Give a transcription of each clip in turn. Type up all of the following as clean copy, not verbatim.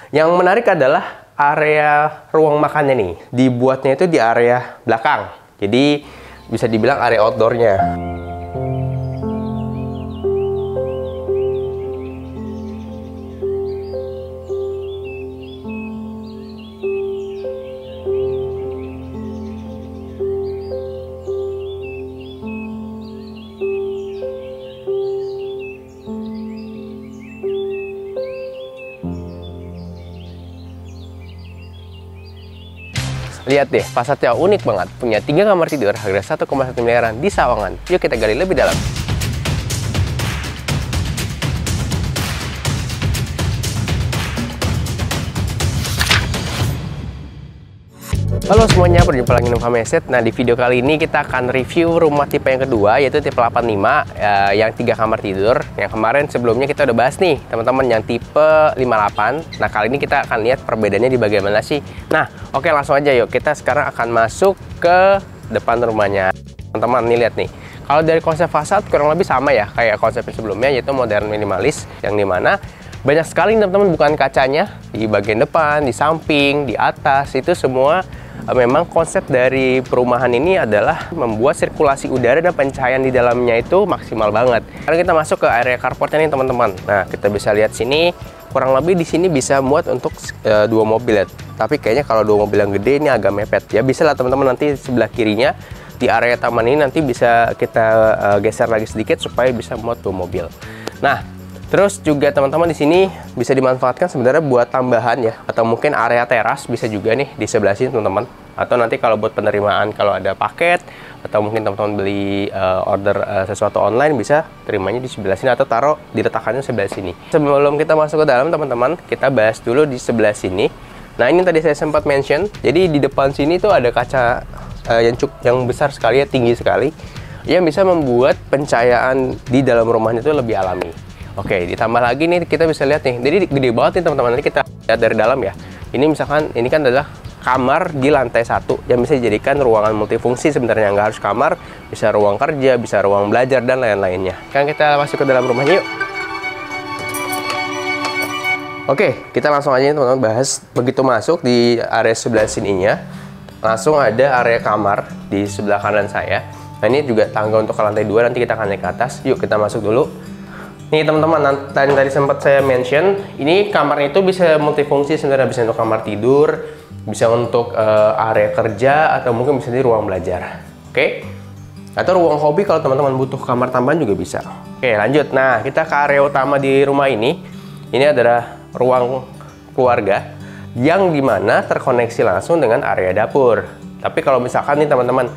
Yang menarik adalah area ruang makannya nih. Dibuatnya itu di area belakang. Jadi bisa dibilang area outdoornya. Lihat deh, Passat yang unik banget. Punya 3 kamar tidur, harga 1,1 miliaran di Sawangan. Yuk kita gali lebih dalam. Halo semuanya, berjumpa lagi dengan Fameset. Nah, di video kali ini kita akan review rumah tipe yang kedua, yaitu tipe 85 yang 3 kamar tidur. Yang kemarin sebelumnya kita udah bahas nih, teman-teman, yang tipe 58. Nah, kali ini kita akan lihat perbedaannya di bagian mana sih. Nah, oke, langsung aja yuk. Kita sekarang akan masuk ke depan rumahnya. Teman-teman, nih lihat nih. Kalau dari konsep fasad kurang lebih sama ya, kayak konsep sebelumnya, yaitu modern minimalis, yang dimana banyak sekali teman-teman bukan kacanya di bagian depan, di samping, di atas, itu semua. Memang konsep dari perumahan ini adalah membuat sirkulasi udara dan pencahayaan di dalamnya itu maksimal banget. Sekarang kita masuk ke area carportnya nih teman-teman. Nah, kita bisa lihat sini, kurang lebih di sini bisa muat untuk 2 mobil ya. Tapi kayaknya kalau 2 mobil yang gede ini agak mepet. Ya bisa lah teman-teman, nanti sebelah kirinya di area taman ini nanti bisa kita geser lagi sedikit supaya bisa muat 2 mobil. Nah, terus juga teman-teman di sini bisa dimanfaatkan sebenarnya buat tambahan ya, atau mungkin area teras bisa juga nih di sebelah sini teman-teman. Atau nanti kalau buat penerimaan kalau ada paket atau mungkin teman-teman beli order sesuatu online bisa terimanya di sebelah sini atau taruh diletakkannya sebelah sini. Sebelum kita masuk ke dalam teman-teman, kita bahas dulu di sebelah sini. Nah, ini tadi saya sempat mention. Jadi di depan sini tuh ada kaca yang besar sekali ya, tinggi sekali, yang bisa membuat pencahayaan di dalam rumahnya itu lebih alami. Oke, ditambah lagi nih kita bisa lihat nih, jadi gede banget nih teman-teman. Nanti kita lihat dari dalam ya. Ini misalkan, ini kan adalah kamar di lantai 1 yang bisa dijadikan ruangan multifungsi sebenarnya. Nggak harus kamar, bisa ruang kerja, bisa ruang belajar, dan lain-lainnya. Kan kita masuk ke dalam rumahnya yuk. Oke, kita langsung aja teman-teman bahas. Begitu masuk di area sebelah sininya, langsung ada area kamar di sebelah kanan saya. Nah, ini juga tangga untuk ke lantai 2, nanti kita akan naik ke atas. Yuk kita masuk dulu. Nih teman-teman, tadi sempat saya mention, ini kamar itu bisa multifungsi sebenarnya, bisa untuk kamar tidur, bisa untuk area kerja, atau mungkin bisa di ruang belajar. Oke? Atau ruang hobi kalau teman-teman butuh kamar tambahan juga bisa. Oke, lanjut. Nah, kita ke area utama di rumah ini. Ini adalah ruang keluarga yang dimana terkoneksi langsung dengan area dapur. Tapi kalau misalkan nih teman-teman,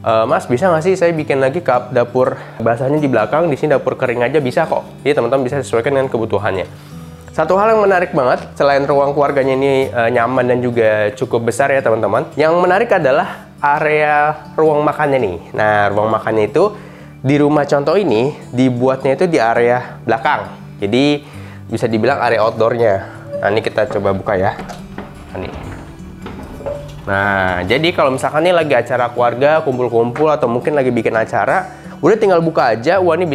Mas, bisa nggak sih saya bikin lagi dapur basahnya di belakang, di sini dapur kering aja, bisa kok. Jadi teman-teman bisa sesuaikan dengan kebutuhannya. Satu hal yang menarik banget, selain ruang keluarganya ini nyaman dan juga cukup besar ya teman-teman, yang menarik adalah area ruang makannya nih. Nah, ruang makannya itu di rumah contoh ini dibuatnya itu di area belakang. Jadi bisa dibilang area outdoornya. Nah, ini kita coba buka ya. Nah, jadi kalau misalkan ini lagi acara keluarga, kumpul-kumpul, atau mungkin lagi bikin acara, udah tinggal buka aja. Wah, ini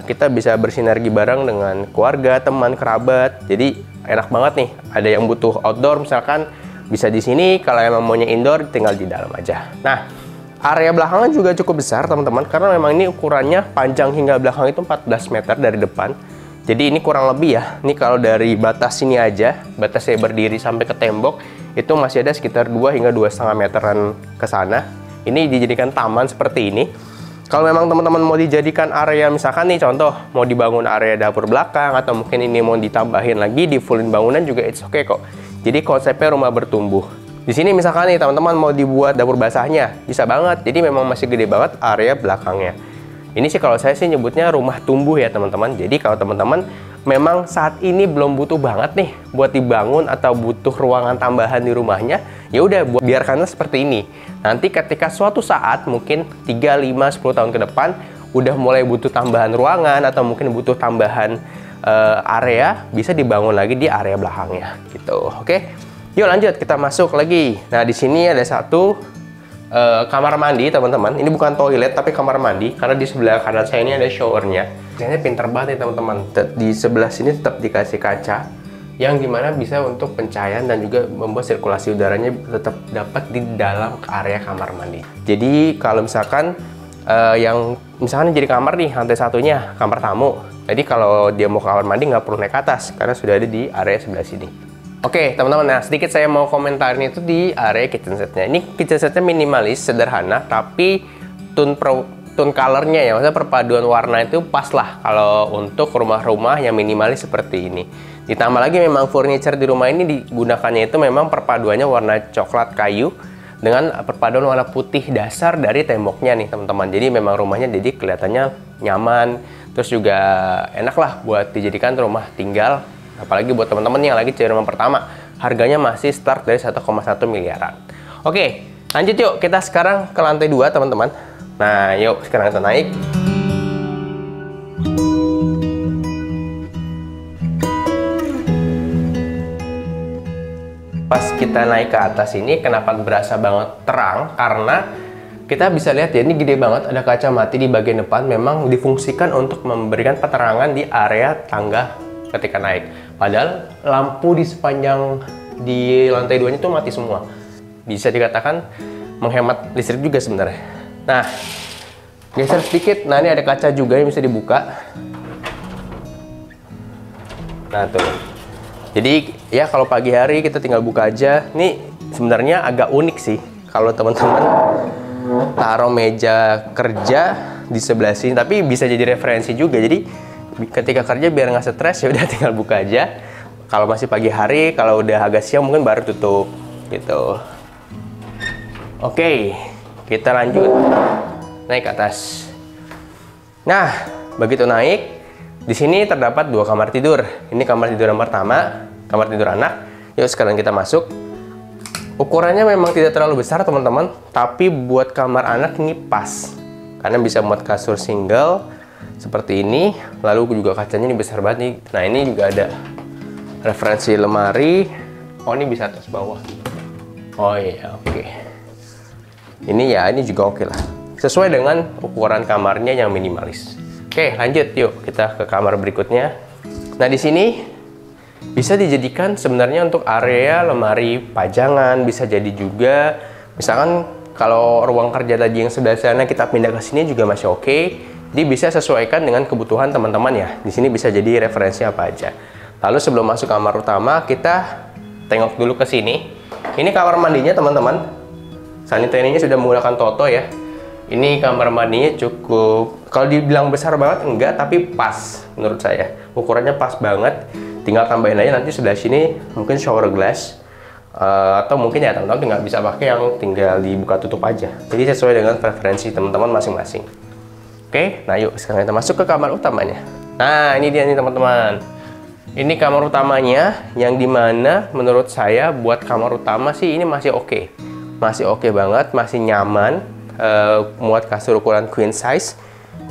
kita bisa bersinergi bareng dengan keluarga, teman, kerabat. Jadi enak banget nih. Ada yang butuh outdoor misalkan bisa di sini. Kalau emang maunya indoor, tinggal di dalam aja. Nah, area belakangnya juga cukup besar teman-teman, karena memang ini ukurannya panjang hingga belakang itu 14 meter dari depan. Jadi ini kurang lebih ya, ini kalau dari batas sini aja, batas saya berdiri sampai ke tembok, itu masih ada sekitar 2 hingga 2,5 meteran ke sana. Ini dijadikan taman seperti ini. Kalau memang teman-teman mau dijadikan area, misalkan nih contoh, mau dibangun area dapur belakang, atau mungkin ini mau ditambahin lagi, di fullin bangunan juga it's okay kok. Jadi konsepnya rumah bertumbuh. Di sini misalkan nih teman-teman mau dibuat dapur basahnya, bisa banget. Jadi memang masih gede banget area belakangnya. Ini sih kalau saya sih nyebutnya rumah tumbuh ya teman-teman. Jadi kalau teman-teman memang saat ini belum butuh banget nih buat dibangun atau butuh ruangan tambahan di rumahnya, ya udah biarkannya seperti ini. Nanti ketika suatu saat mungkin 3, 5, 10 tahun ke depan udah mulai butuh tambahan ruangan atau mungkin butuh tambahan area, bisa dibangun lagi di area belakangnya gitu. Oke. Yuk lanjut, kita masuk lagi. Nah, di sini ada satu kamar mandi teman-teman. Ini bukan toilet tapi kamar mandi, karena di sebelah kanan saya ini ada showernya. Ini pinter banget nih teman-teman. Di sebelah sini tetap dikasih kaca yang dimana bisa untuk pencahayaan dan juga membuat sirkulasi udaranya tetap dapat di dalam area kamar mandi. Jadi kalau misalkan yang misalkan jadi kamar nih, lantai satunya kamar tamu, jadi kalau dia mau ke kamar mandi nggak perlu naik ke atas karena sudah ada di area sebelah sini. Oke teman-teman, nah sedikit saya mau komentarin itu di area kitchen setnya. Ini kitchen setnya minimalis, sederhana, tapi tone colornya ya, maksudnya perpaduan warna itu pas lah kalau untuk rumah-rumah yang minimalis seperti ini. Ditambah lagi memang furniture di rumah ini digunakannya itu memang perpaduannya warna coklat kayu dengan perpaduan warna putih dasar dari temboknya nih teman-teman. Jadi memang rumahnya jadi kelihatannya nyaman, terus juga enak lah buat dijadikan rumah tinggal. Apalagi buat teman-teman yang lagi cari rumah pertama, harganya masih start dari 1,1 miliaran. Oke, lanjut yuk, kita sekarang ke lantai 2 teman-teman. Nah yuk sekarang kita naik. Pas kita naik ke atas ini, kenapa berasa banget terang? Karena kita bisa lihat ya, ini gede banget, ada kaca mati di bagian depan, memang difungsikan untuk memberikan penerangan di area tangga ketika naik. Padahal lampu di sepanjang di lantai 2-nya itu mati semua. Bisa dikatakan menghemat listrik juga sebenarnya. Nah, geser sedikit. Nah, ini ada kaca juga yang bisa dibuka. Nah, tuh. Jadi, ya kalau pagi hari kita tinggal buka aja. Ini sebenarnya agak unik sih. Kalau teman-teman taruh meja kerja di sebelah sini, tapi bisa jadi referensi juga. Jadi ketika kerja biar nggak stres, ya udah tinggal buka aja. Kalau masih pagi hari, kalau udah agak siang mungkin baru tutup gitu. Oke, kita lanjut naik ke atas. Nah, begitu naik, di sini terdapat 2 kamar tidur. Ini kamar tidur yang pertama, kamar tidur anak. Yuk sekarang kita masuk. Ukurannya memang tidak terlalu besar teman-teman, tapi buat kamar anak ini pas. Karena bisa muat kasur single seperti ini, lalu juga kacanya ini besar banget nih. Nah ini juga ada referensi lemari. Oh ini bisa atas bawah. Oh iya, oke. Ini ya, ini juga oke lah. Sesuai dengan ukuran kamarnya yang minimalis. Oke, lanjut yuk kita ke kamar berikutnya. Nah di sini bisa dijadikan sebenarnya untuk area lemari pajangan, bisa jadi juga misalkan kalau ruang kerja tadi yang sebelah sana kita pindah ke sini juga masih oke. Jadi bisa sesuaikan dengan kebutuhan teman-teman ya. Di sini bisa jadi referensi apa aja. Lalu sebelum masuk kamar utama, kita tengok dulu ke sini. Ini kamar mandinya teman-teman. Sanitarinya sudah menggunakan Toto ya. Ini kamar mandinya cukup, kalau dibilang besar banget enggak, tapi pas menurut saya. Ukurannya pas banget. Tinggal tambahin aja nanti sebelah sini mungkin shower glass. Atau mungkin ya teman-teman nggak bisa pakai yang tinggal dibuka tutup aja. Jadi sesuai dengan preferensi teman-teman masing-masing. Oke, nah yuk sekarang kita masuk ke kamar utamanya. Nah ini dia nih teman-teman. Ini kamar utamanya yang dimana menurut saya buat kamar utama sih ini masih oke. Masih oke banget, masih nyaman. Muat kasur ukuran queen size.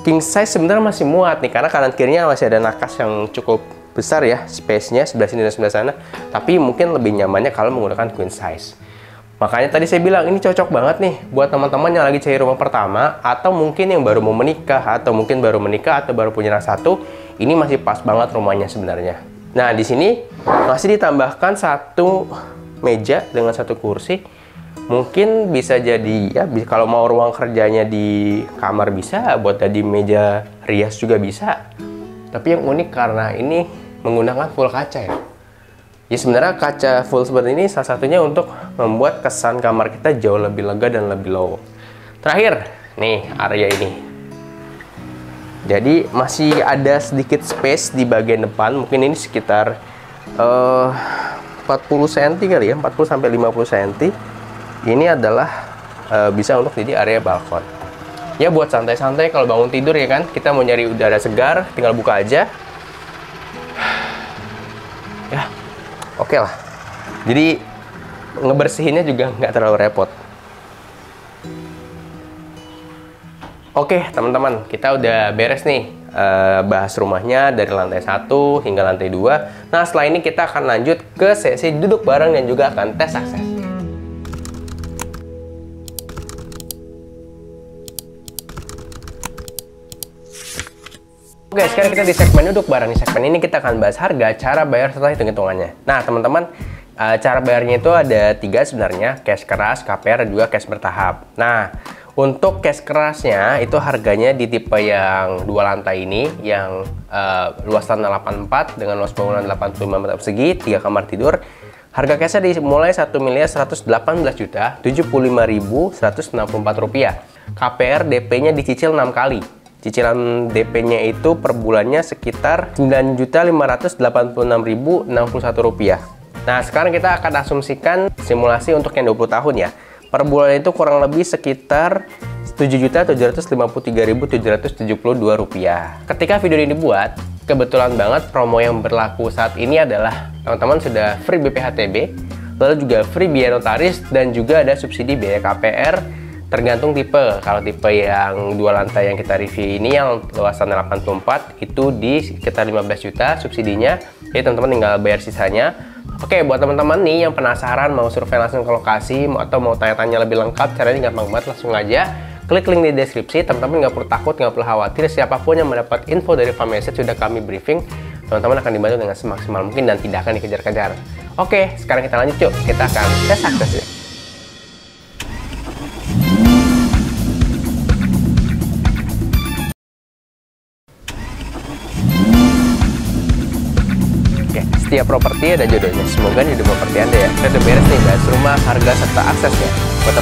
King size sebenarnya masih muat nih karena kanan kirinya masih ada nakas yang cukup besar ya, space-nya sebelah sini dan sebelah sana. Tapi mungkin lebih nyamannya kalau menggunakan queen size. Makanya tadi saya bilang ini cocok banget nih buat teman-teman yang lagi cari rumah pertama, atau mungkin yang baru mau menikah, atau mungkin baru menikah atau baru punya anak satu. Ini masih pas banget rumahnya sebenarnya. Nah di sini masih ditambahkan 1 meja dengan 1 kursi. Mungkin bisa jadi ya, kalau mau ruang kerjanya di kamar bisa, buat jadi meja rias juga bisa. Tapi yang unik karena ini menggunakan full kaca ya. Ya sebenarnya kaca full seperti ini salah satunya untuk membuat kesan kamar kita jauh lebih lega dan lebih low. Terakhir, nih area ini. Jadi masih ada sedikit space di bagian depan, mungkin ini sekitar 40 cm kali ya, 40-50 cm. Ini adalah bisa untuk jadi area balkon. Ya buat santai-santai kalau bangun tidur ya kan, kita mau nyari udara segar, tinggal buka aja. Ya, oke lah. Jadi ngebersihinnya juga nggak terlalu repot. Oke teman-teman, kita udah beres nih bahas rumahnya dari lantai 1 hingga lantai 2. Nah setelah ini kita akan lanjut ke sesi duduk bareng dan juga akan tes akses. Oke, sekarang kita di segmen duduk barang. Di segmen ini kita akan bahas harga, cara bayar, serta hitung-hitungannya. Nah, teman-teman, cara bayarnya itu ada 3 sebenarnya, cash keras, KPR, dan juga cash bertahap. Nah, untuk cash kerasnya itu harganya di tipe yang 2 lantai ini, yang luas tanah 84 dengan luas bangunan 85 meter persegi, 3 kamar tidur. Harga cashnya dimulai 1.118.000.075.164 rupiah. KPR DP-nya dicicil 6 kali. Cicilan DP-nya itu per bulannya sekitar 9.586.061 rupiah. Nah, sekarang kita akan asumsikan simulasi untuk yang 20 tahun ya. Per bulan itu kurang lebih sekitar 7.753.772 rupiah. Ketika video ini dibuat, kebetulan banget promo yang berlaku saat ini adalah teman-teman sudah free BPHTB, lalu juga free biaya notaris, dan juga ada subsidi biaya KPR tergantung tipe. Kalau tipe yang 2 lantai yang kita review ini yang luasan 84 itu di sekitar 15 juta subsidinya, jadi teman-teman tinggal bayar sisanya. Oke, buat teman-teman nih yang penasaran mau survei langsung ke lokasi atau mau tanya-tanya lebih lengkap, caranya gampang banget, langsung aja klik link di deskripsi. Teman-teman nggak perlu takut, nggak perlu khawatir, siapapun yang mendapat info dari Farm Asset sudah kami briefing, teman-teman akan dibantu dengan semaksimal mungkin dan tidak akan dikejar-kejar. Oke, sekarang kita lanjut yuk, kita akan tes akses yuk. Setiap properti ada jodohnya, semoga jodoh properti Anda ya. Kita udah beres nih bahas rumah, harga, serta aksesnya.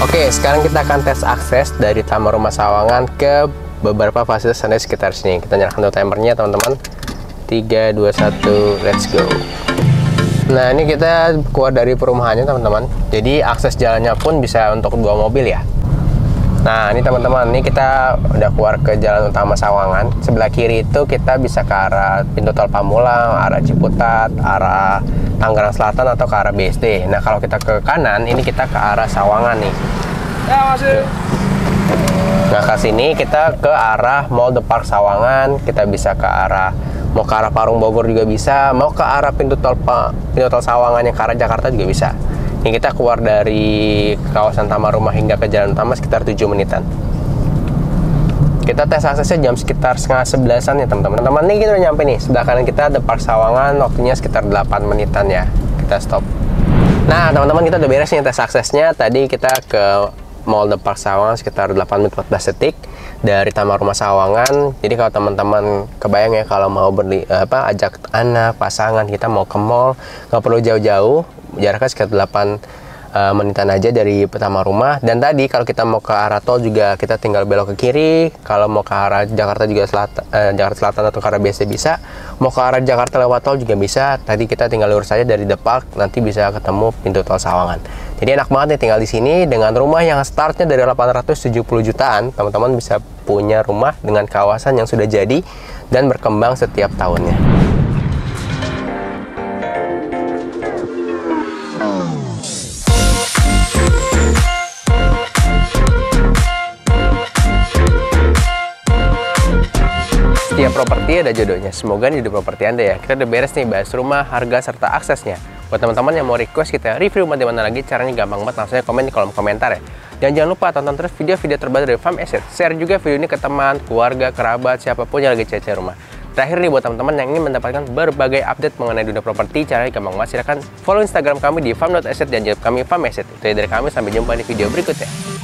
Oke, sekarang kita akan tes akses dari Taman Rumah Sawangan ke beberapa fasilitas Anda sekitar sini. Kita nyalakan dulu timernya teman-teman. 3, 2, 1, let's go. Nah, ini kita keluar dari perumahannya teman-teman. Jadi akses jalannya pun bisa untuk 2 mobil ya. Nah, ini teman-teman, ini kita udah keluar ke jalan utama Sawangan. Sebelah kiri itu kita bisa ke arah pintu tol Pamulang, arah Ciputat, arah Tangerang Selatan, atau ke arah BSD. Nah, kalau kita ke kanan, ini kita ke arah Sawangan nih. Ya, masih. Nah, ke sini kita ke arah Mall The Park Sawangan. Kita bisa ke arah, mau ke arah Parung Bogor juga bisa, mau ke arah pintu tol Sawangan yang ke arah Jakarta juga bisa. Ini kita keluar dari kawasan Taman Rumah hingga ke jalan utama sekitar 7 menitan. Kita tes aksesnya jam sekitar setengah 11-an ya teman-teman. Teman-teman, ini kita udah nyampe nih. Sebelah kanan kita The Park Sawangan, waktunya sekitar 8 menitan ya. Kita stop. Nah, teman-teman, kita udah beres nih tes aksesnya. Tadi kita ke Mall The Park Sawangan sekitar 8 menit 14 detik dari Taman Rumah Sawangan. Jadi kalau teman-teman kebayang ya, kalau mau ajak anak, pasangan, kita mau ke mall, nggak perlu jauh-jauh, jaraknya sekitar 8 menitan aja dari Taman Rumah. Dan tadi kalau kita mau ke arah tol juga kita tinggal belok ke kiri. Kalau mau ke arah Jakarta juga Jakarta Selatan atau ke arah BSD bisa. Mau ke arah Jakarta lewat tol juga bisa. Tadi kita tinggal lurus saja dari The Park, nanti bisa ketemu pintu tol Sawangan. Jadi enak banget nih tinggal di sini dengan rumah yang startnya dari 870 jutaan. Teman-teman bisa punya rumah dengan kawasan yang sudah jadi dan berkembang setiap tahunnya. Setiap properti ada jodohnya, semoga jodoh properti Anda ya. Kita udah beres nih bahas rumah, harga, serta aksesnya. Buat teman-teman yang mau request kita review rumah di mana lagi, caranya gampang banget, langsung aja komen di kolom komentar ya. Dan jangan lupa tonton terus video-video terbaru dari Farm Asset. Share juga video ini ke teman, keluarga, kerabat, siapapun yang lagi cari rumah. Terakhir nih buat teman-teman yang ingin mendapatkan berbagai update mengenai dunia properti, caranya gampang banget. Silahkan follow Instagram kami di farm.asset dan YouTube kami Farm Asset. Itu dari kami, sampai jumpa di video berikutnya.